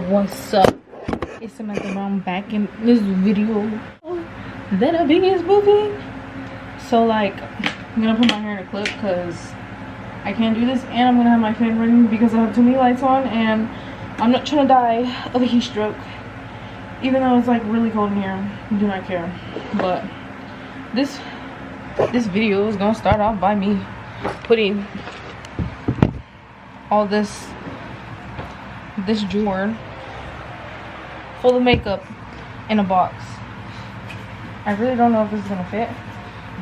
What's up? It's Samantha. I'm back in this video that a big is moving. So like, I'm gonna put my hair in a clip because I can't do this, and I'm gonna have my fan running because I have too many lights on, and I'm not trying to die of a heat stroke. Even though it's like really cold in here, I do not care. But this video is gonna start off by me putting all this drawer full of makeup in a box. I really don't know if this is gonna fit,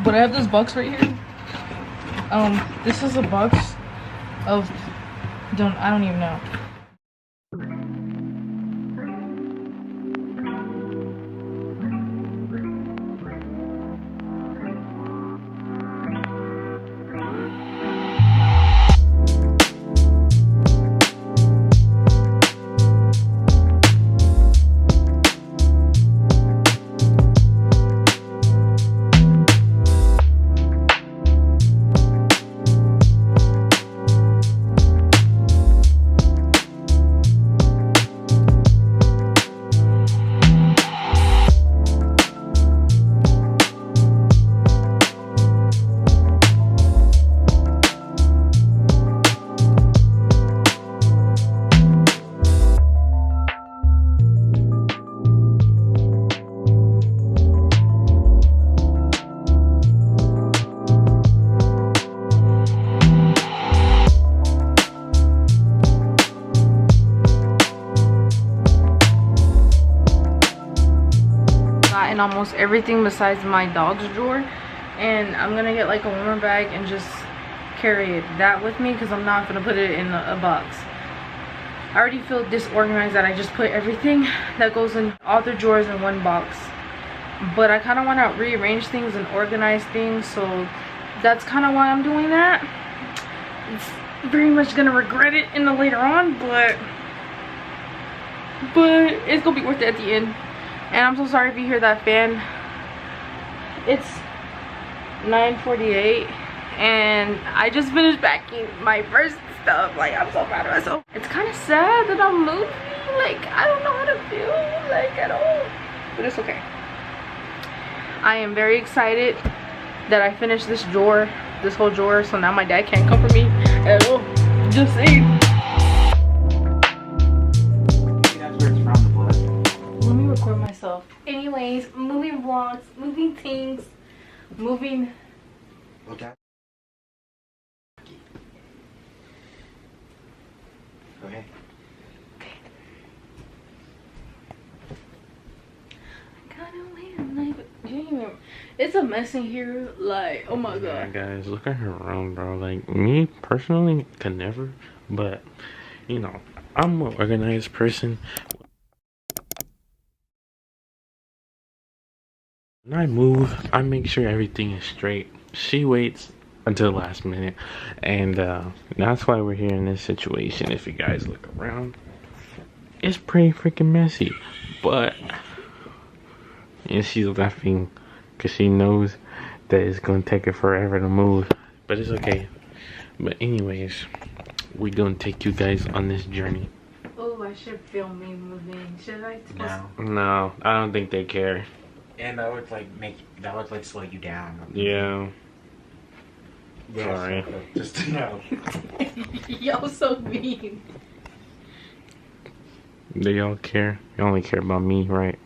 but I have this box right here. This is a box of I don't even know. In almost everything besides my dog's drawer, and I'm gonna get like a warmer bag and just carry that with me because I'm not gonna put it in a box. I already feel disorganized that I just put everything that goes in all the drawers in one box, but I kind of want to rearrange things and organize things, so that's kind of why I'm doing that. It's very much gonna regret it in the later on, but it's gonna be worth it at the end. And I'm so sorry if you hear that fan. It's 9:48 and I just finished packing my first stuff. Like, I'm so proud of myself. It's kind of sad that I'm moving. Like, I don't know how to feel like at all, but it's okay. I am very excited that I finished this drawer, this whole drawer, so now my dad can't come for me at all. Just saying. Record myself. Anyways, moving vlogs, moving things, moving. Okay. Go ahead. Okay. I gotta win. Like, it's a mess in here. Like, oh my god. Guys, look at her room, bro. Like, me personally could never, but you know, I'm an organized person. When I move, I make sure everything is straight. She waits until the last minute, and that's why we're here in this situation. If you guys look around, it's pretty freaking messy, but and she's laughing because she knows that it's gonna take her forever to move, but it's okay. But anyways, we're gonna take you guys on this journey. Oh, I should film me moving. Should I? No, I don't think they care. And that would like slow you down. Yeah. Yeah, sorry. So, just to know. Y'all so mean. They all care. You only care about me, right?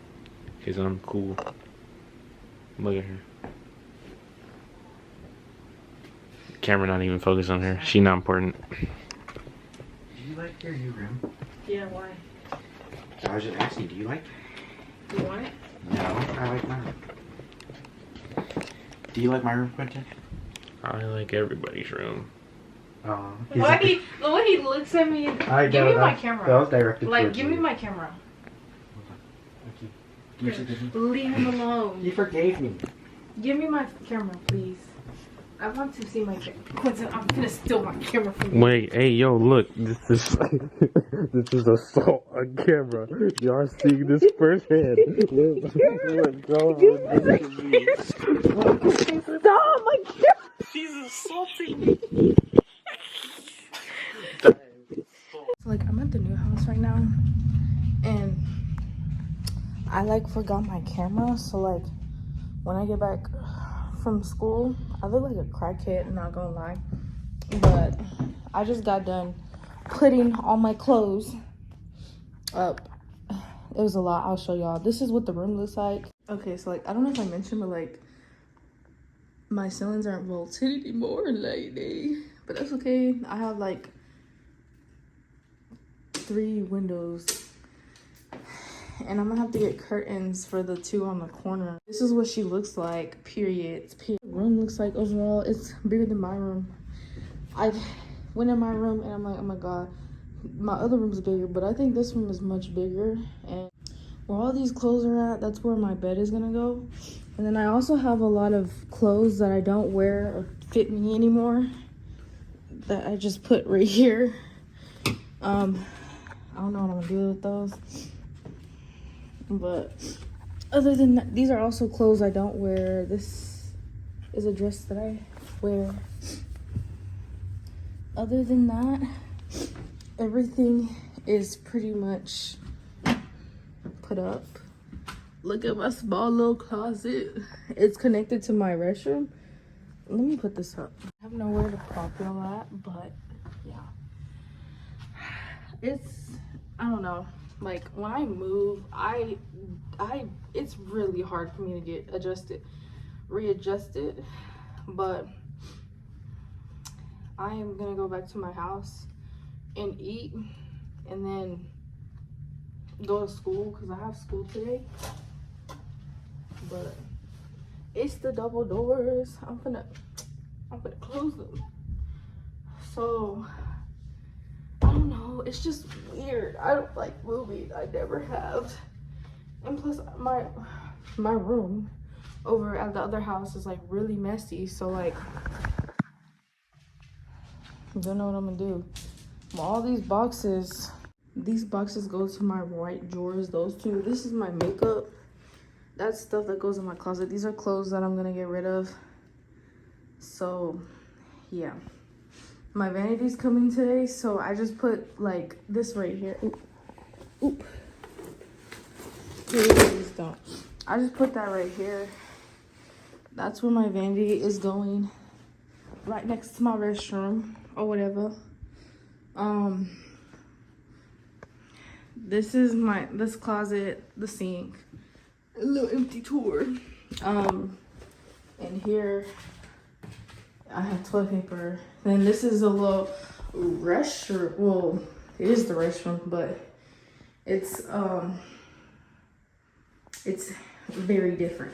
Because I'm cool. Look at her. Camera not even focused on her. She not important. Do you like your new room? Yeah, why? I was just asking, do you like it? Do you want it? No, I like mine. Do you like my room, Quentin? I like everybody's room. Oh. The way he looks at me. Give me my camera. That was directed like, towards give me you. my camera. Okay. You forgive me? Leave him alone. You forgave me. Give me my camera, please. I want to see my camera. Quentin, I'm gonna steal my camera from you. Wait, hey, yo, look. This is this is assault on camera. Y'all seeing this firsthand. Look, go Stop my camera. She's assaulting me. So like, I'm at the new house right now, I like forgot my camera, so like when I get back from school, I look like a crackhead, not gonna lie. But I just got done putting all my clothes up. It was a lot. I'll show y'all. This is what the room looks like. Okay, so like I don't know if I mentioned, but like my ceilings aren't vaulted anymore lately, but that's okay. I have like 3 windows, and I'm gonna have to get curtains for the 2 on the corner. This is what she looks like, period. The room looks like overall, it's bigger than my room. I went in my room and I'm like, oh my god, my other room's bigger, but I think this room is much bigger. And where all these clothes are at, that's where my bed is gonna go. And then I also have a lot of clothes that I don't wear or fit me anymore that I just put right here. I don't know what I'm gonna do with those. But other than that, these are also clothes I don't wear. This is a dress that I wear. Other than that, everything is pretty much put up. Look at my small little closet. It's connected to my restroom. Let me put this up. I have nowhere to prop it all at, but yeah. I don't know. Like when I move, it's really hard for me to get readjusted, but I am gonna go back to my house and eat and then go to school because I have school today. But it's the double doors. I'm gonna close them. So I don't know, it's just weird. I don't like moving. I never have. And plus my room over at the other house is like really messy, so like I don't know what I'm gonna do. Well, all these boxes go to my right drawers. Those 2. This is my makeup. That's stuff that goes in my closet. These are clothes that I'm gonna get rid of. So yeah, my vanity's coming today, so I just put like this right here. Oop. Please don't. I just put that right here. That's where my vanity is going, right next to my restroom or whatever. This is this closet, the sink, a little empty tour. And here I have toilet paper. Then this is a little restroom. Well, it is the restroom, but it's very different.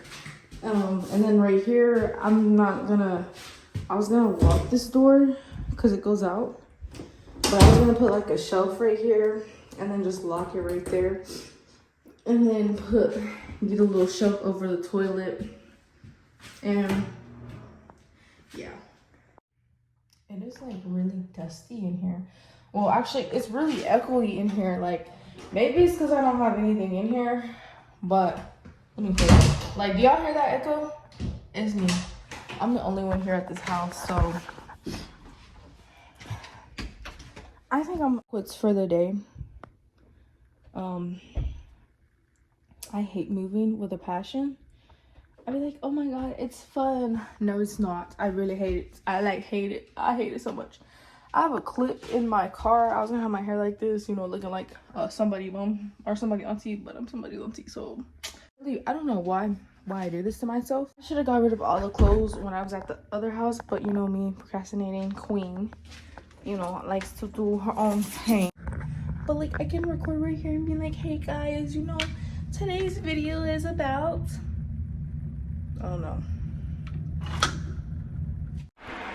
And then right here, I was gonna lock this door because it goes out, but I was gonna put like a shelf right here and then just lock it right there, and then get a little shelf over the toilet. And yeah, it is like really dusty in here. Well, actually it's really echoey in here. Like maybe it's because I don't have anything in here, but let me put it. Like, do y'all hear that echo? It's me. I'm the only one here at this house, so I think I'm quits for the day. I hate moving with a passion. I'd be like, oh my god, it's fun. No, it's not. I really hate it. I hate it. I hate it so much. I have a clip in my car. I was gonna have my hair like this, you know, looking like somebody mom or somebody auntie, but I'm somebody's auntie, so really, I don't know why I do this to myself. I should have got rid of all the clothes when I was at the other house, but you know me, procrastinating queen, you know, likes to do her own thing. But like I can record right here and be like, hey guys, you know, today's video is about, I don't know.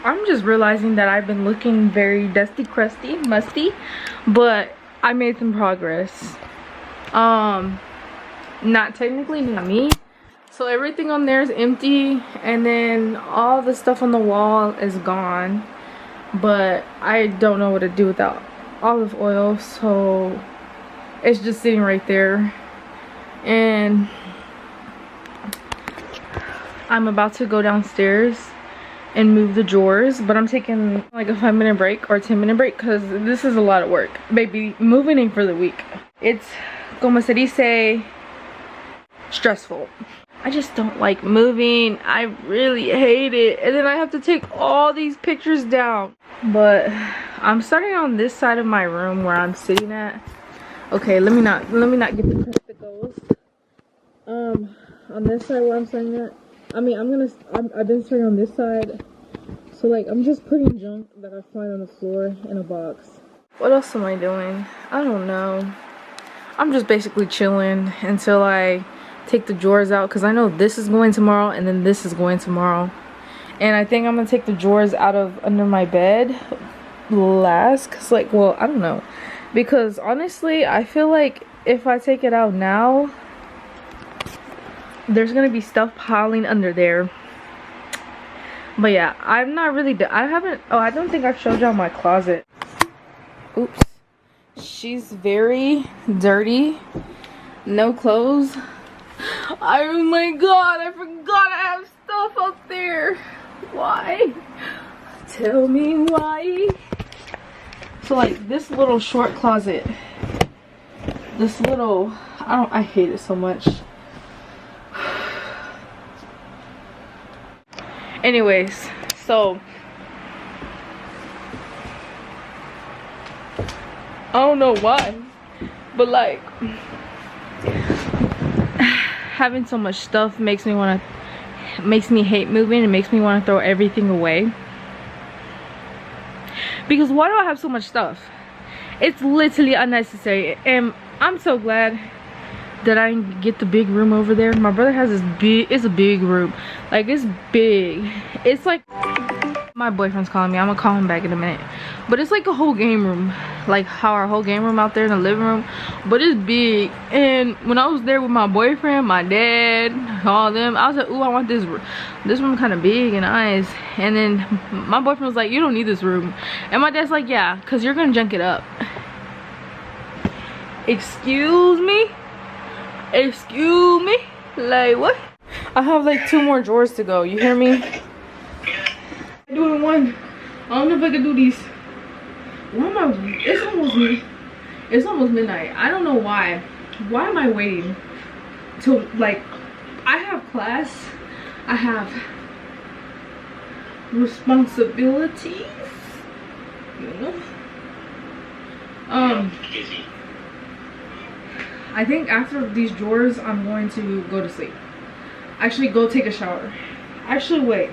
I'm just realizing that I've been looking very dusty, crusty, musty, but I made some progress. Not technically, not me. So everything on there is empty, and then all the stuff on the wall is gone, but I don't know what to do without olive oil, so it's just sitting right there. And I'm about to go downstairs and move the drawers, but I'm taking like a 5-minute break or a 10-minute break because this is a lot of work. Baby, moving in for the week. It's como se dice, stressful. I just don't like moving. I really hate it. And then I have to take all these pictures down. But I'm starting on this side of my room where I'm sitting at. Okay, let me not get the testicles. On this side where I'm sitting at. I mean, I've been sitting on this side. So like, I'm just putting junk that I find on the floor in a box. What else am I doing? I don't know. I'm just basically chilling until I take the drawers out, because I know this is going tomorrow and then this is going tomorrow. And I think I'm gonna take the drawers out of under my bed last, because like, well, I don't know, because honestly I feel like if I take it out now, there's gonna be stuff piling under there. But yeah, I'm not really I don't think I've showed y'all my closet. Oops, she's very dirty, no clothes. Oh my god, I forgot I have stuff up there. Why? Tell me why. So like, this little short closet, this little, I hate it so much. Anyways, so I don't know why, but like, having so much stuff makes me hate moving. It makes me want to throw everything away. Because why do I have so much stuff? It's literally unnecessary. And I'm so glad that I get the big room over there. My brother has this big, it's a big room. Like, it's big. It's like, my boyfriend's calling me. I'm gonna call him back in a minute. But it's like a whole game room. Like how our whole game room out there in the living room. But it's big. And when I was there with my boyfriend, my dad, all them, I was like, ooh, I want this room kind of big and nice. And then my boyfriend was like, you don't need this room. And my dad's like, yeah, because you're gonna junk it up. Excuse me? Excuse me? Like, what? I have like 2 more drawers to go. You hear me? I'm doing one. I don't know if I can do these. Why am I? It's almost midnight. I don't know why. Why am I waiting till, like, I have class. I have responsibilities. You know. I think after these drawers, I'm going to go to sleep. Actually, go take a shower. Actually, wait.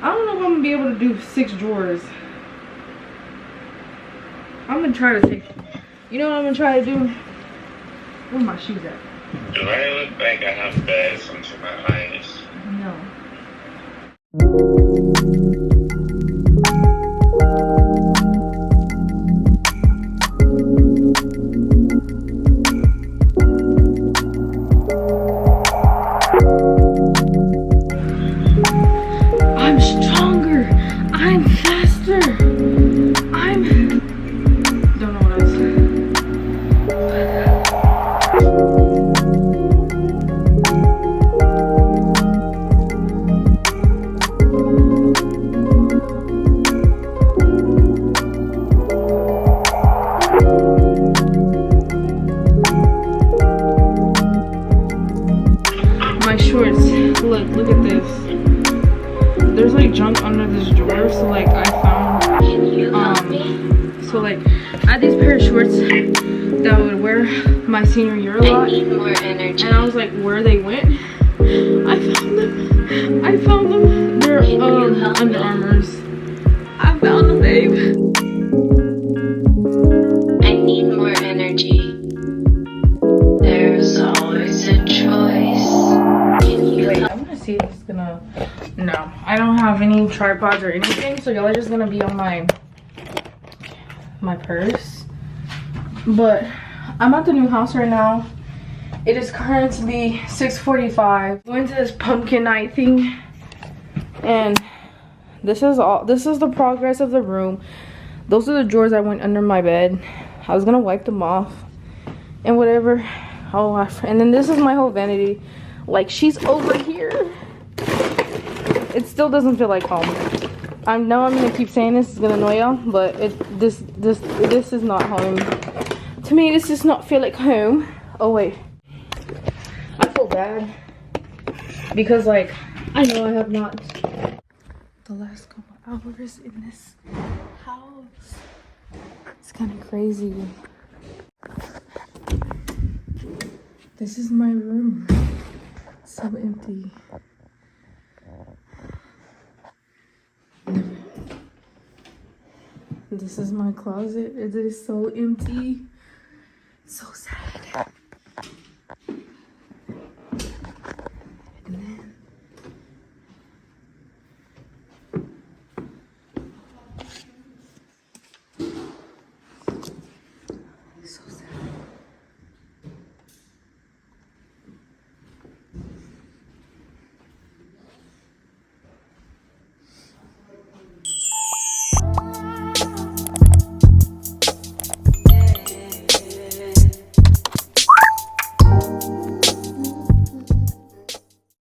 I don't know if I'm gonna be able to do 6 drawers. I'm gonna try to take. You know what I'm gonna try to do? Where my shoes at? Do I look like I have bags under my eyes? No. I'm stronger. I'm faster. Don't know what else. My shorts. Look at this. There's like junk under this drawer, so like I found so like I had these pair of shorts that I would wear my senior year a lot, and I was like, where they went. I found them. They're Under Armours. I found them, babe. I need more energy. There's always a choice. Wait, I'm gonna see if it's gonna. No, I don't have any tripods or anything, so y'all are just gonna be on my purse. But I'm at the new house right now. It is currently 6:45. Going to this pumpkin night thing, and this is the progress of the room. Those are the drawers I went under my bed. I was gonna wipe them off and whatever. Oh, and then this is my whole vanity. Like, she's over here. It still doesn't feel like home. I know I'm gonna keep saying this, it's gonna annoy y'all, but this is not home. To me, this does not feel like home. Oh wait, I feel bad because like I know I have not the last couple hours in this house. It's kind of crazy. This is my room. It's so empty. This is my closet. It is so empty. It's so sad.